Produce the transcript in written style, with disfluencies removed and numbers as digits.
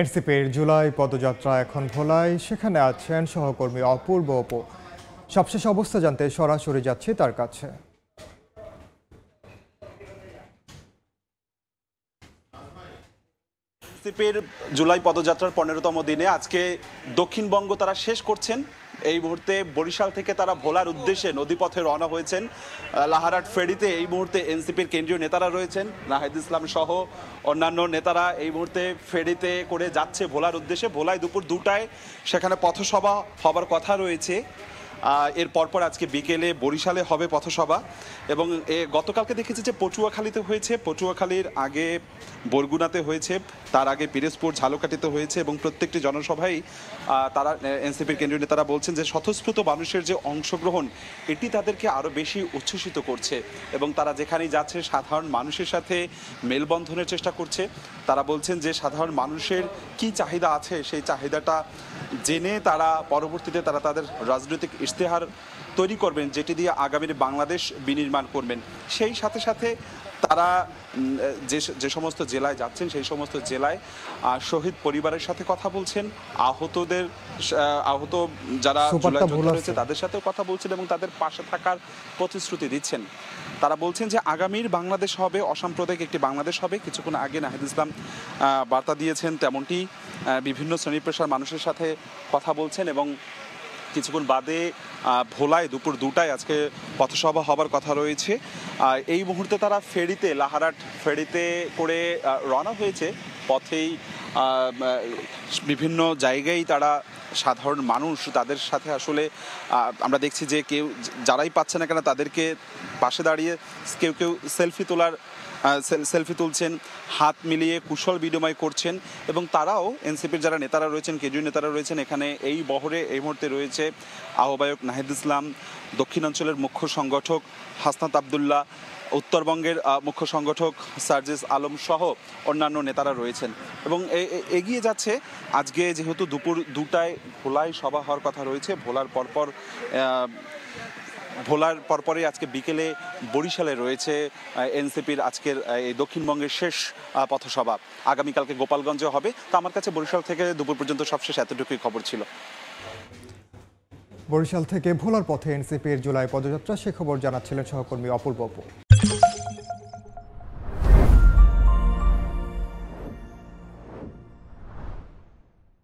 এনসিপির জুলাই পদযাত্রা এখন ভোলায়, সেখানে আছেন সহকর্মী অপূর্ব অপু। সবশেষ অবস্থা জানতে সরাসরি যাচ্ছি তার কাছে। এনসিপির জুলাই পদযাত্রার 15তম দিনে আজকে দক্ষিণবঙ্গ তারা শেষ করছেন। এই মুহূর্তে বরিশাল থেকে তারা ভোলার উদ্দেশ্যে নদীপথে রওনা হয়েছেন। লাহারাট ফেরিতে এই মুহূর্তে এনসিপির কেন্দ্রীয় নেতারা রয়েছেন, নাহিদ ইসলাম সহ অন্যান্য নেতারা এই মুহূর্তে ফেরিতে করে যাচ্ছে ভোলার উদ্দেশ্যে। ভোলায় দুপুর 2টায় সেখানে পথসভা হবার কথা রয়েছে। এর পরপর আজকে বিকেলে বরিশালে হবে পথসভা। এবং গতকালকে দেখেছি যে পটুয়াখালীতে হয়েছে, পটুয়াখালীর আগে বরগুনাতে হয়েছে, তার আগে পিরোজপুর ঝালকাঠিতে হয়েছে। এবং প্রত্যেকটি জনসভায় তারা এনসিপির কেন্দ্রীয় নেতারা বলছেন যে স্বতঃস্ফূর্ত মানুষের যে অংশগ্রহণ, এটি তাদেরকে আরও বেশি উচ্ছ্বসিত করছে। এবং তারা যেখানেই যাচ্ছে সাধারণ মানুষের সাথে মেলবন্ধনের চেষ্টা করছে। তারা বলছেন যে সাধারণ মানুষের কি চাহিদা আছে, সেই চাহিদাটা জেনে তারা পরবর্তীতে তারা তাদের রাজনৈতিক ইশতেহার তৈরি করবেন, যেটি দিয়ে আগামীর বাংলাদেশ বিনির্মাণ করবেন। সেই সাথে সাথে তারা যে সমস্ত জেলায় যাচ্ছেন সেই সমস্ত জেলায় শহীদ পরিবারের সাথে কথা বলছেন, আহত যারা রয়েছে তাদের সাথেও কথা বলছেন এবং তাদের পাশে থাকার প্রতিশ্রুতি দিচ্ছেন। তারা বলছেন যে আগামীর বাংলাদেশ হবে অসাম্প্রদায়িক একটি বাংলাদেশ হবে। কিছুক্ষণ আগে নাহিদ ইসলাম বার্তা দিয়েছেন, তেমনটি বিভিন্ন শ্রেণী পেশার মানুষের সাথে কথা বলছেন। এবং কিছুক্ষণ বাদে ভোলায় দুপুর 2টায় আজকে পথসভা হবার কথা রয়েছে। এই মুহূর্তে তারা ফেরিতে, লাহারাট ফেরিতে করে রওনা হয়েছে। পথেই বিভিন্ন জায়গায় তারা সাধারণ মানুষ, তাদের সাথে আসলে আমরা দেখছি যে কেউ যারাই পাচ্ছে না কেন তাদেরকে পাশে দাঁড়িয়ে কেউ কেউ সেলফি তুলছেন, হাত মিলিয়ে কুশল বিনিময় করছেন। এবং তারাও এনসিপির যারা নেতারা রয়েছেন, কেন্দ্রীয় নেতারা রয়েছেন, এখানে এই বহরে এই মুহূর্তে রয়েছে আহ্বায়ক নাহিদ ইসলাম, দক্ষিণাঞ্চলের মুখ্য সংগঠক হাসনাত আবদুল্লাহ, উত্তরবঙ্গের মুখ্য সংগঠক সার্জিস আলম সহ অন্যান্য নেতারা রয়েছেন। এবং এগিয়ে যাচ্ছে। আজকে যেহেতু দুপুর 2টায় ভোলায় সভা হওয়ার কথা রয়েছে, ভোলার পরপরই আজকে বিকেলে বরিশালে রয়েছে এনসিপির আজকের এই দক্ষিণবঙ্গের শেষ পথসভা। আগামীকালকে গোপালগঞ্জে হবে। তো আমার কাছে বরিশাল থেকে দুপুর পর্যন্ত সবশেষ এতটুকুই খবর ছিল। বরিশাল থেকে ভোলার পথে এনসিপির জুলাই পদযাত্রা, সে খবর জানাচ্ছিলেন সহকর্মী অপূর্ব অপু।